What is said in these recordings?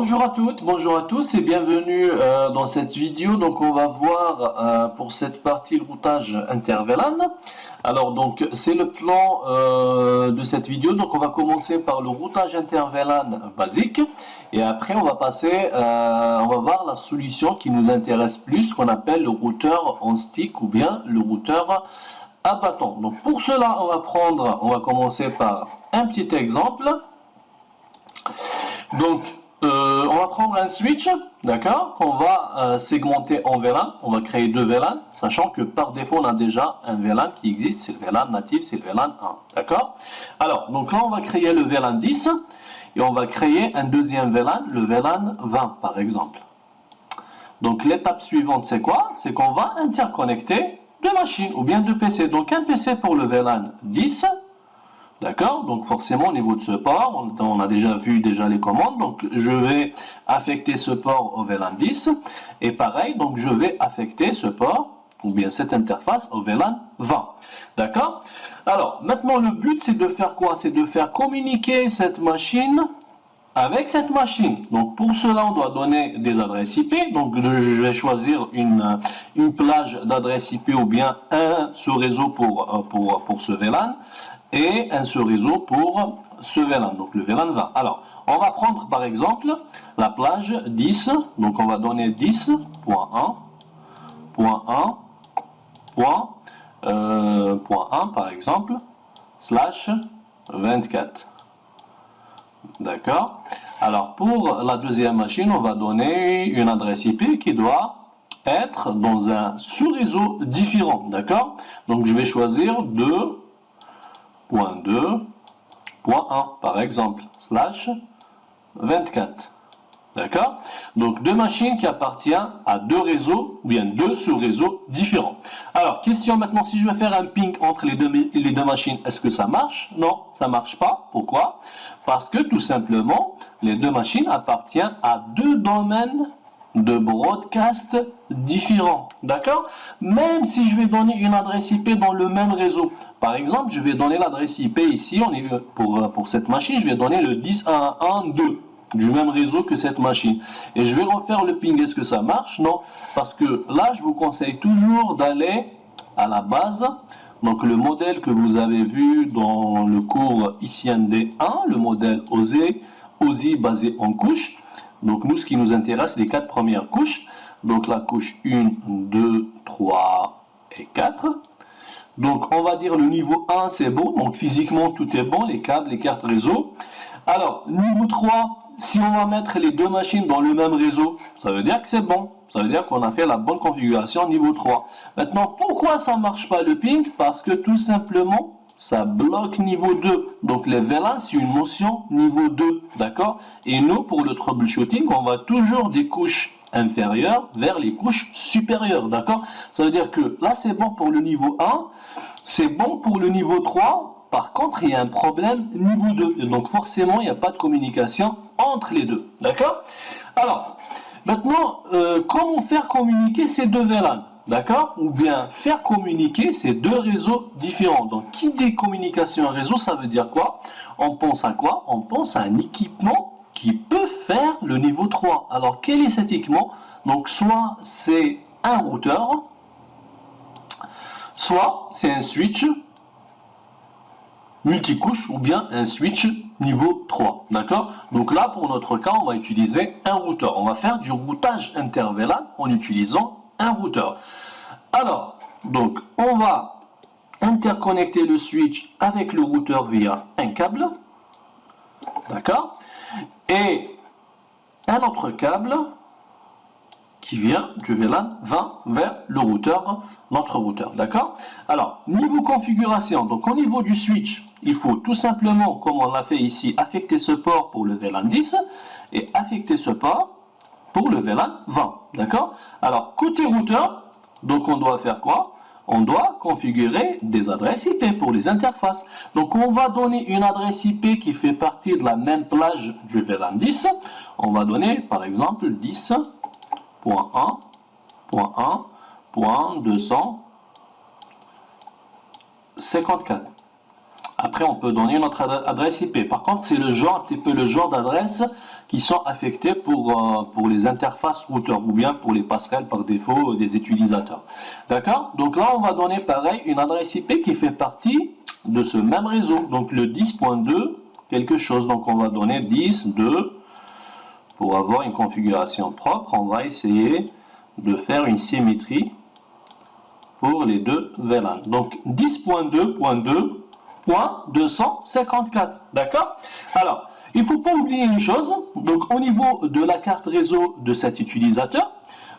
Bonjour à toutes, bonjour à tous et bienvenue dans cette vidéo. Donc on va voir pour cette partie le routage inter-VLAN. Alors donc c'est le plan de cette vidéo. Donc on va commencer par le routage inter-VLAN basique et après on va passer, on va voir la solution qui nous intéresse plus, qu'on appelle le routeur on stick ou bien le routeur à bâton. Donc pour cela on va commencer par un petit exemple. Donc on va prendre un switch, d'accord, qu'on va segmenter en VLAN. On va créer deux VLAN, sachant que par défaut, on a déjà un VLAN qui existe, c'est le VLAN natif, c'est le VLAN 1, d'accord. Alors, donc là, on va créer le VLAN 10 et on va créer un deuxième VLAN, le VLAN 20, par exemple. Donc, l'étape suivante, c'est quoi? C'est qu'on va interconnecter deux machines ou bien deux PC. Donc, un PC pour le VLAN 10. D'accord, donc forcément au niveau de ce port, on a déjà vu les commandes, donc je vais affecter ce port au VLAN 10 et pareil, donc je vais affecter ce port ou bien cette interface au VLAN 20. D'accord. Alors maintenant le but c'est de faire quoi? C'est de faire communiquer cette machine avec cette machine. Donc pour cela on doit donner des adresses IP, donc je vais choisir une plage d'adresses IP ou bien un sous-réseau pour ce VLAN et un sous-réseau pour ce VLAN, donc le VLAN 20. Alors, on va prendre par exemple la plage 10, donc on va donner 10.1.1.1 par exemple, slash 24. D'accord. Alors, pour la deuxième machine, on va donner une adresse IP qui doit être dans un sous-réseau différent. D'accord. Donc, je vais choisir 2.2.1 par exemple, slash 24. D'accord. Donc deux machines qui appartiennent à deux réseaux ou bien deux sous-réseaux différents. Alors, question maintenant, si je vais faire un ping entre les deux machines, est-ce que ça marche? Non, ça ne marche pas. Pourquoi? Parce que tout simplement, les deux machines appartiennent à deux domaines de broadcast différents, d'accord. Même si je vais donner une adresse IP dans le même réseau, par exemple, je vais donner l'adresse IP ici, pour cette machine, je vais donner le 10.1.1.2 du même réseau que cette machine. Et je vais refaire le ping, est-ce que ça marche? Non, parce que là, je vous conseille toujours d'aller à la base. Donc le modèle que vous avez vu dans le cours ICND1, le modèle OSI basé en couches. Donc nous, ce qui nous intéresse, les quatre premières couches. Donc la couche 1, 2, 3 et 4. Donc on va dire le niveau 1, c'est bon. Donc physiquement, tout est bon, les câbles, les cartes réseau. Alors, niveau 3, si on va mettre les deux machines dans le même réseau, ça veut dire que c'est bon. Ça veut dire qu'on a fait la bonne configuration niveau 3. Maintenant, pourquoi ça ne marche pas le ping? Parce que tout simplement, ça bloque niveau 2. Donc les VLAN, c'est une notion niveau 2. D'accord? Et nous, pour le troubleshooting, on va toujours des couches inférieures vers les couches supérieures. D'accord? Ça veut dire que là, c'est bon pour le niveau 1. C'est bon pour le niveau 3. Par contre, il y a un problème niveau 2. Et donc forcément, il n'y a pas de communication entre les deux. D'accord? Alors, maintenant, comment faire communiquer ces deux VLAN? D'accord? Ou bien faire communiquer ces deux réseaux différents. Donc, qui dit communication réseau, ça veut dire quoi? On pense à quoi? On pense à un équipement qui peut faire le niveau 3. Alors, quel est cet équipement? Donc, soit c'est un routeur, soit c'est un switch multicouche ou bien un switch niveau 3. D'accord? Donc là, pour notre cas, on va utiliser un routeur. On va faire du routage inter-VLAN en utilisant un routeur. Alors, donc, on va interconnecter le switch avec le routeur via un câble. D'accord? Et un autre câble qui vient du VLAN 20 vers le routeur, notre routeur. D'accord? Alors, niveau configuration, donc au niveau du switch, il faut tout simplement, comme on l'a fait ici, affecter ce port pour le VLAN 10 et affecter ce port pour le VLAN 20. D'accord? Alors, côté routeur, donc on doit faire quoi? On doit configurer des adresses IP pour les interfaces. Donc on va donner une adresse IP qui fait partie de la même plage du VLAN 10. On va donner par exemple 10.1.1.254. Après, on peut donner notre adresse IP. Par contre, c'est un petit peu le genre d'adresse qui sont affectées pour les interfaces routeurs ou bien pour les passerelles par défaut des utilisateurs. D'accord? Donc là, on va donner pareil une adresse IP qui fait partie de ce même réseau. Donc le 10.2 quelque chose. Donc on va donner 10.2 pour avoir une configuration propre. On va essayer de faire une symétrie pour les deux VLAN. Donc 10.2.2.254. D'accord? Alors, il ne faut pas oublier une chose. Donc au niveau de la carte réseau de cet utilisateur,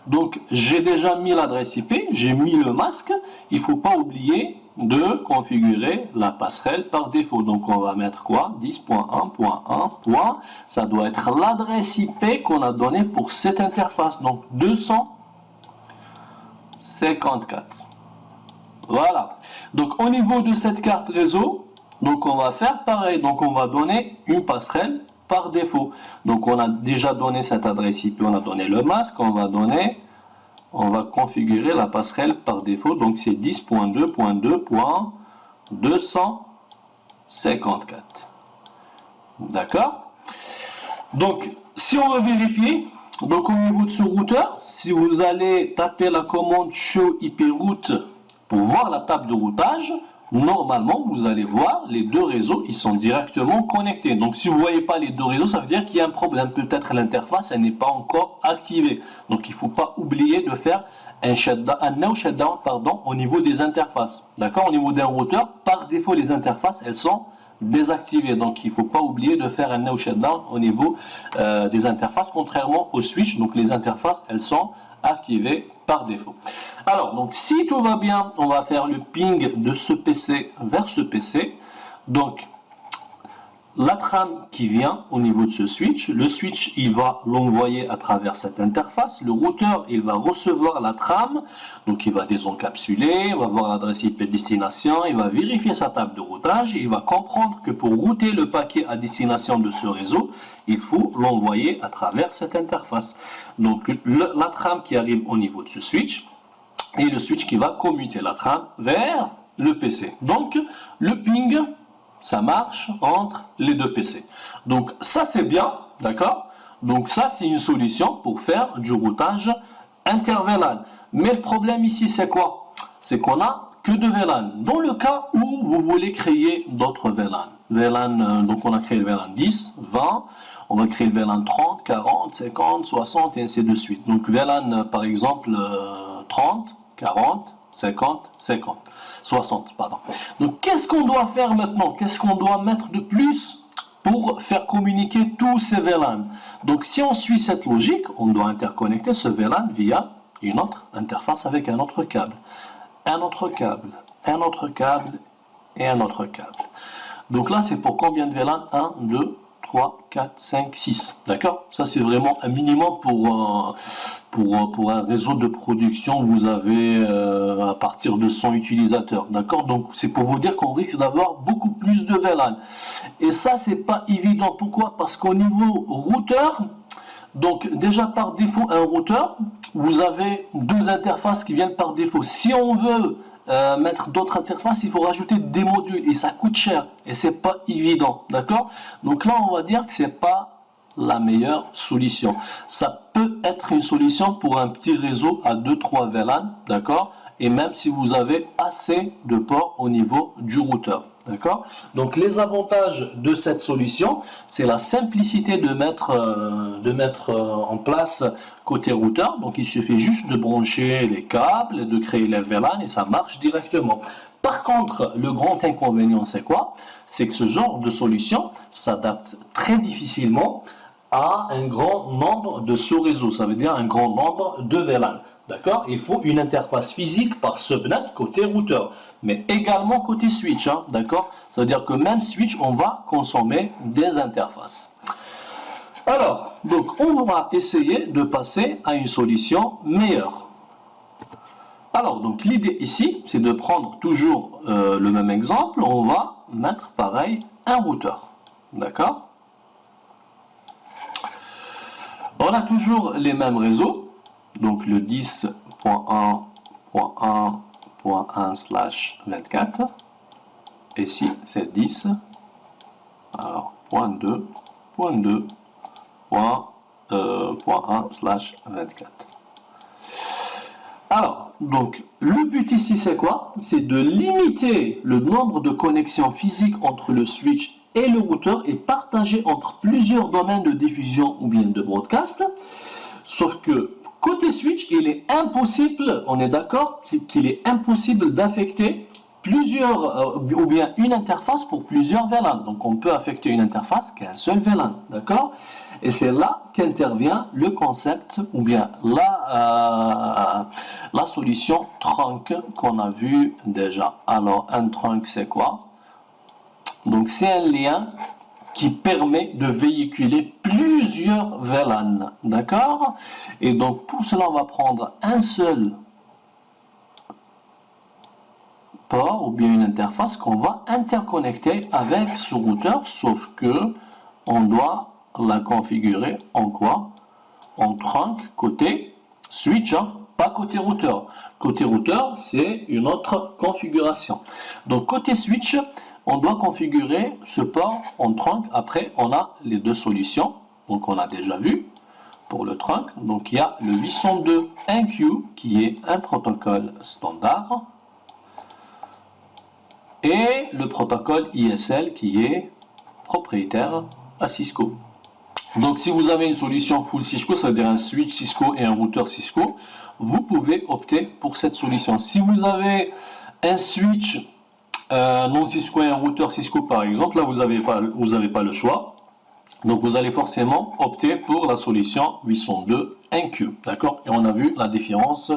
donc j'ai déjà mis l'adresse IP, j'ai mis le masque. Il ne faut pas oublier de configurer la passerelle par défaut. Donc on va mettre quoi? 10.1.1. Ça doit être l'adresse IP qu'on a donnée pour cette interface. Donc 254. Voilà. Donc au niveau de cette carte réseau, donc on va faire pareil. Donc on va donner une passerelle par défaut. Donc on a déjà donné cette adresse IP, on a donné le masque, on va configurer la passerelle par défaut. Donc c'est 10.2.2.254. D'accord? Donc si on veut vérifier, donc au niveau de ce routeur, si vous allez taper la commande show IP route pour voir la table de routage, normalement vous allez voir les deux réseaux, ils sont directement connectés. Donc si vous ne voyez pas les deux réseaux, ça veut dire qu'il y a un problème. Peut-être l'interface elle n'est pas encore activée. Donc il ne faut pas oublier de faire un no shutdown au niveau des interfaces. D'accord? Au niveau d'un routeur, par défaut les interfaces elles sont désactivées. Donc il ne faut pas oublier de faire un no shutdown au niveau des interfaces, contrairement au switch. Donc les interfaces elles sont activées par défaut. Alors, donc si tout va bien, on va faire le ping de ce PC vers ce PC. Donc, la trame qui vient au niveau de ce switch, le switch, il va l'envoyer à travers cette interface. Le routeur, il va recevoir la trame, donc il va désencapsuler, il va voir l'adresse IP destination, il va vérifier sa table de routage, il va comprendre que pour router le paquet à destination de ce réseau, il faut l'envoyer à travers cette interface. Donc, la trame qui arrive au niveau de ce switch, et le switch qui va commuter la trame vers le PC. Donc, le ping, ça marche entre les deux PC. Donc, ça c'est bien, d'accord? Donc, ça c'est une solution pour faire du routage inter-VLAN. Mais le problème ici, c'est quoi? C'est qu'on a que deux VLAN. Dans le cas où vous voulez créer d'autres VLAN. Donc on a créé le VLAN 10, 20, on va créer le VLAN 30, 40, 50, 60 et ainsi de suite. Donc VLAN par exemple 30, 40, 50, 50, 60, pardon. Donc qu'est-ce qu'on doit faire maintenant? Qu'est-ce qu'on doit mettre de plus pour faire communiquer tous ces VLAN? Donc si on suit cette logique, on doit interconnecter ce VLAN via une autre interface avec un autre câble. Un autre câble, un autre câble et un autre câble. Donc là c'est pour combien de VLAN? 1, 2, 3, 4, 5, 6. D'accord? Ça c'est vraiment un minimum pour un réseau de production où vous avez à partir de 100 utilisateurs. D'accord? Donc c'est pour vous dire qu'on risque d'avoir beaucoup plus de VLAN. Et ça c'est pas évident. Pourquoi? Parce qu'au niveau routeur, donc déjà par défaut un routeur, vous avez deux interfaces qui viennent par défaut. Si on veut mettre d'autres interfaces, il faut rajouter des modules et ça coûte cher et c'est pas évident, d'accord? Donc là on va dire que c'est pas la meilleure solution. Ça peut être une solution pour un petit réseau à 2-3 VLAN, d'accord? Et même si vous avez assez de ports au niveau du routeur. D'accord? Donc les avantages de cette solution, c'est la simplicité de mettre en place côté routeur. Donc il suffit juste de brancher les câbles, de créer les VLAN et ça marche directement. Par contre, le grand inconvénient, c'est quoi? C'est que ce genre de solution s'adapte très difficilement à un grand nombre de sous-réseaux. Ça veut dire un grand nombre de VLAN. D'accord? Il faut une interface physique par subnet côté routeur, mais également côté switch. Hein, d'accord? Ça veut dire que même switch, on va consommer des interfaces. Alors, donc on va essayer de passer à une solution meilleure. Alors, donc l'idée ici, c'est de prendre toujours le même exemple. On va mettre pareil un routeur. D'accord? On a toujours les mêmes réseaux. Donc le 10.1.1.1/24. Et ici, c'est 10. Alors, point 2, point 2, point 1/24. Alors, donc, le but ici, c'est quoi? C'est de limiter le nombre de connexions physiques entre le switch et le routeur et partager entre plusieurs domaines de diffusion ou bien de broadcast. Sauf que, côté switch, il est impossible, on est d'accord, qu'il est impossible d'affecter plusieurs, ou bien une interface pour plusieurs VLAN. Donc, on peut affecter une interface qu'un seul VLAN, d'accord? Et c'est là qu'intervient le concept ou bien la solution trunk qu'on a vu déjà. Alors, un trunk, c'est quoi? Donc, c'est un lien qui permet de véhiculer plusieurs VLAN, d'accord? Et donc, pour cela, on va prendre un seul port ou bien une interface qu'on va interconnecter avec ce routeur, sauf que on doit la configurer en quoi? En trunk côté switch, hein, pas côté routeur. Côté routeur, c'est une autre configuration. Donc côté switch, on doit configurer ce port en trunk. Après, on a les deux solutions. Donc on a déjà vu pour le trunk. Donc il y a le 802.1Q qui est un protocole standard et le protocole ISL qui est propriétaire à Cisco. Donc si vous avez une solution full Cisco, c'est-à-dire un switch Cisco et un routeur Cisco, vous pouvez opter pour cette solution. Si vous avez un switch non Cisco et un routeur Cisco par exemple, là vous n'avez pas le choix. Donc vous allez forcément opter pour la solution 802.1Q, d'accord? Et on a vu la différence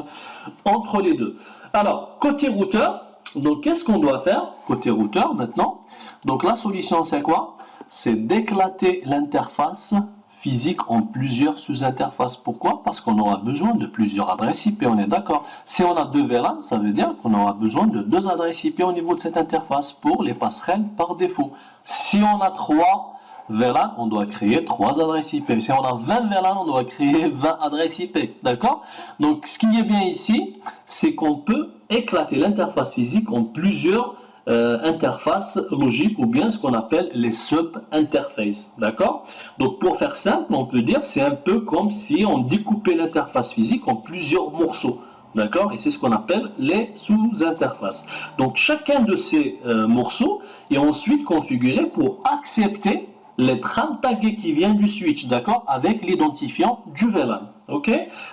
entre les deux. Alors côté routeur, donc qu'est-ce qu'on doit faire côté routeur maintenant? Donc la solution c'est quoi? C'est d'éclater l'interface physique en plusieurs sous-interfaces. Pourquoi? Parce qu'on aura besoin de plusieurs adresses IP, on est d'accord. Si on a deux VLAN, ça veut dire qu'on aura besoin de deux adresses IP au niveau de cette interface pour les passerelles par défaut. Si on a 3 VLAN, on doit créer 3 adresses IP. Si on a 20 VLAN, on doit créer 20 adresses IP. D'accord? Donc, ce qui est bien ici, c'est qu'on peut éclater l'interface physique en plusieurs interfaces logiques ou bien ce qu'on appelle les sub-interfaces. D'accord? Donc, pour faire simple, on peut dire c'est un peu comme si on découpait l'interface physique en plusieurs morceaux. D'accord? Et c'est ce qu'on appelle les sous-interfaces. Donc, chacun de ces morceaux est ensuite configuré pour accepter les 30 tags qui viennent du switch, d'accord, avec l'identifiant du VLAN. Ok?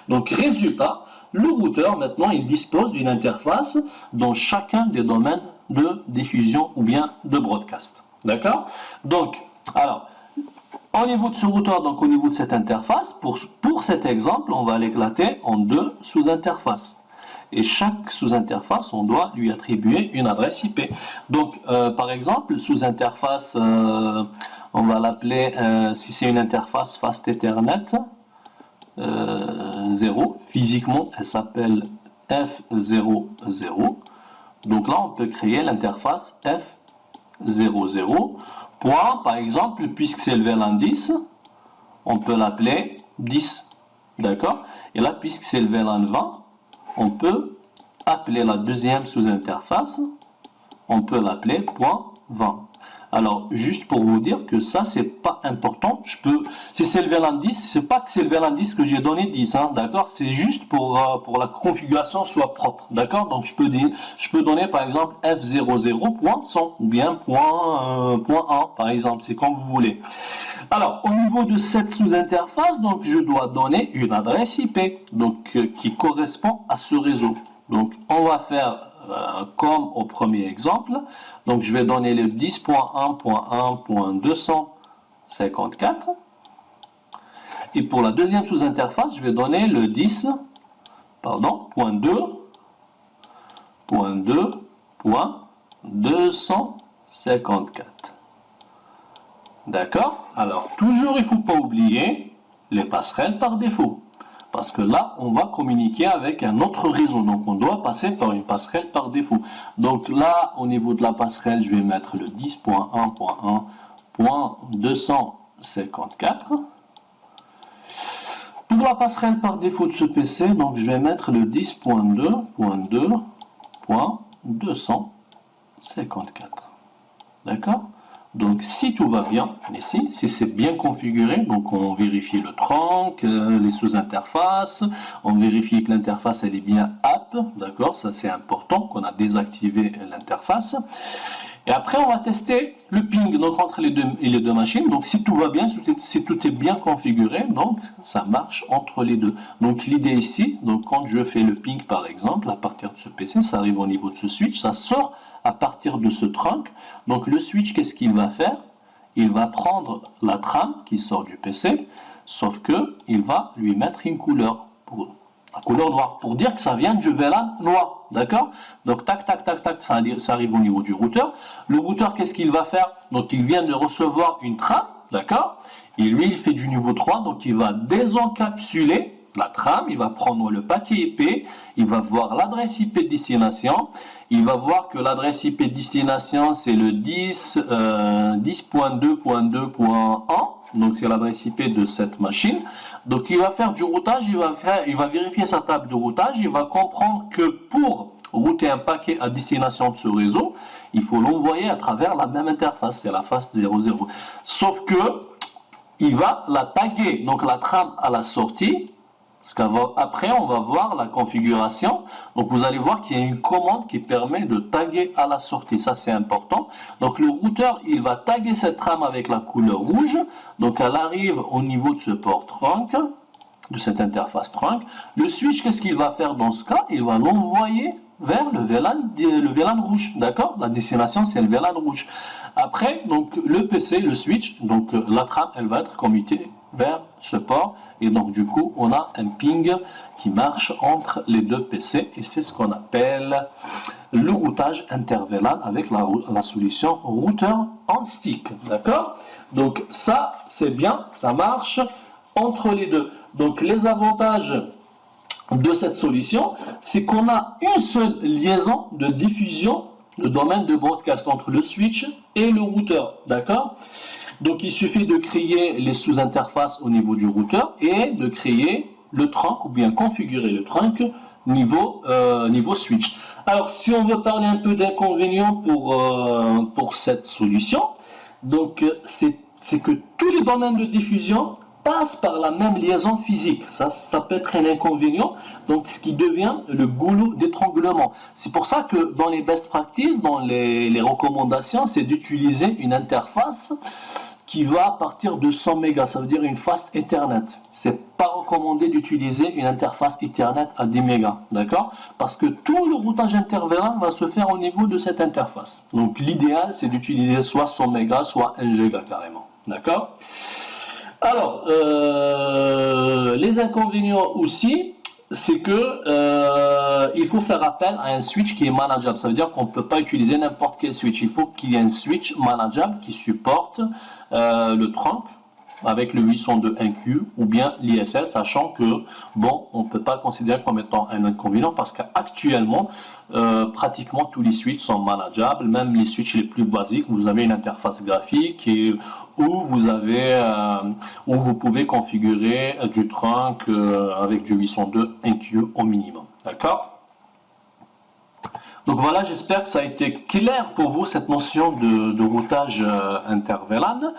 Donc, résultat, le routeur, maintenant, il dispose d'une interface dans chacun des domaines de diffusion ou bien de broadcast. D'accord? Donc, alors, au niveau de ce routeur, donc au niveau de cette interface, pour cet exemple, on va l'éclater en 2 sous-interfaces. Et chaque sous-interface, on doit lui attribuer une adresse IP. Donc, par exemple, sous-interface, on va l'appeler, si c'est une interface Fast Ethernet 0, physiquement, elle s'appelle F00. Donc là, on peut créer l'interface F00. Point, par exemple, puisque c'est le VLAN 10, on peut l'appeler 10. D'accord? Et là, puisque c'est le VLAN 20, on peut appeler la deuxième sous-interface, on peut l'appeler point 20. Alors, juste pour vous dire que ça, c'est pas important. Si c'est le VLAN 10, c'est pas que c'est le VLAN 10 que j'ai donné 10, hein, d'accord? C'est juste pour la configuration soit propre, d'accord? Donc, je peux donner par exemple F00.100 ou bien point 1, par exemple, c'est comme vous voulez. Alors, au niveau de cette sous-interface, donc, je dois donner une adresse IP, donc, qui correspond à ce réseau. Donc, on va faire comme au premier exemple. Donc, je vais donner le 10.1.1.254. Et pour la deuxième sous-interface, je vais donner le 10.2.2.254. D'accord? Alors, toujours, il ne faut pas oublier les passerelles par défaut. Parce que là, on va communiquer avec un autre réseau. Donc, on doit passer par une passerelle par défaut. Donc là, au niveau de la passerelle, je vais mettre le 10.1.1.254. Pour la passerelle par défaut de ce PC, donc je vais mettre le 10.2.2.254. D'accord? Donc, si tout va bien, ici, si c'est bien configuré, donc on vérifie le trunk, les sous-interfaces, on vérifie que l'interface elle est bien app, d'accord? Ça c'est important, qu'on a désactivé l'interface. Et après, on va tester le ping donc entre les deux machines. Donc, si tout va bien, si tout est bien configuré, donc ça marche entre les deux. Donc, l'idée ici, donc quand je fais le ping par exemple, à partir de ce PC, ça arrive au niveau de ce switch, ça sort à partir de ce trunk. Donc, le switch, qu'est-ce qu'il va faire? Il va prendre la trame qui sort du PC, sauf que il va lui mettre une couleur la couleur noire, pour dire que ça vient du VLAN noir, d'accord? Donc tac, tac, tac, tac, ça arrive au niveau du routeur. Le routeur, qu'est-ce qu'il va faire? Donc il vient de recevoir une trame, d'accord? Et lui, il fait du niveau 3, donc il va désencapsuler la trame, il va prendre le paquet IP, il va voir l'adresse IP de destination, il va voir que l'adresse IP de destination, c'est le 10.2.2.1, donc c'est l'adresse IP de cette machine. Donc il va faire du routage, il va vérifier sa table de routage, il va comprendre que pour router un paquet à destination de ce réseau, il faut l'envoyer à travers la même interface, c'est la face 00. Sauf que il va la taguer, donc la trame à la sortie, parce qu'après on va voir la configuration. Donc vous allez voir qu'il y a une commande qui permet de taguer à la sortie, ça c'est important. Donc le routeur il va taguer cette trame avec la couleur rouge, donc elle arrive au niveau de ce port trunk, de cette interface trunk. Le switch, qu'est-ce qu'il va faire dans ce cas? Il va l'envoyer vers le VLAN rouge, d'accord? La destination c'est le VLAN rouge. Après, donc le PC, le switch, donc la trame elle va être commutée vers ce port, et donc du coup on a un ping qui marche entre les deux PC, et c'est ce qu'on appelle le routage inter-VLAN avec la solution routeur on stick, d'accord? Donc ça c'est bien, ça marche entre les deux. Donc les avantages de cette solution, c'est qu'on a une seule liaison de diffusion, le domaine de broadcast entre le switch et le routeur, d'accord? Donc il suffit de créer les sous-interfaces au niveau du routeur et de créer le trunk ou bien configurer le trunk niveau switch. Alors si on veut parler un peu d'inconvénients pour cette solution, donc c'est que tous les domaines de diffusion passent par la même liaison physique. Ça peut être un inconvénient, donc ce qui devient le goulot d'étranglement. C'est pour ça que dans les best practices, dans les recommandations, c'est d'utiliser une interface qui va à partir de 100 mégas, ça veut dire une fast Ethernet. C'est pas recommandé d'utiliser une interface Ethernet à 10 mégas, d'accord? Parce que tout le routage inter-VLAN va se faire au niveau de cette interface. Donc l'idéal, c'est d'utiliser soit 100 mégas, soit 1 giga carrément, d'accord? Alors, les inconvénients aussi, c'est que il faut faire appel à un switch qui est manageable. Ça veut dire qu'on ne peut pas utiliser n'importe quel switch. Il faut qu'il y ait un switch manageable qui supporte le trunk avec le 802.1Q ou bien l'ISL, sachant que, bon, on ne peut pas le considérer comme étant un inconvénient parce qu'actuellement, pratiquement tous les switches sont manageables, même les switches les plus basiques, vous avez une interface graphique où vous pouvez configurer du trunk avec du 802.1Q au minimum, d'accord? Donc voilà, j'espère que ça a été clair pour vous cette notion de routage inter-VLAN.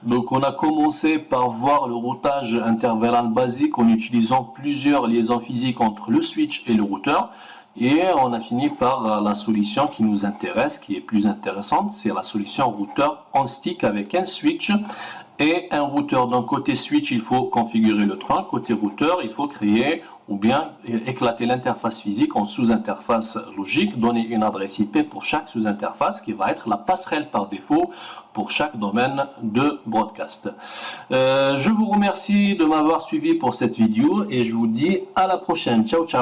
Donc on a commencé par voir le routage inter-VLAN basique en utilisant plusieurs liaisons physiques entre le switch et le routeur. Et on a fini par la solution qui nous intéresse, qui est plus intéressante, c'est la solution routeur on stick avec un switch et un routeur. Donc côté switch, il faut configurer le trunk, côté routeur, il faut créer ou bien éclater l'interface physique en sous-interface logique, donner une adresse IP pour chaque sous-interface qui va être la passerelle par défaut pour chaque domaine de broadcast. Je vous remercie de m'avoir suivi pour cette vidéo et je vous dis à la prochaine. Ciao, ciao.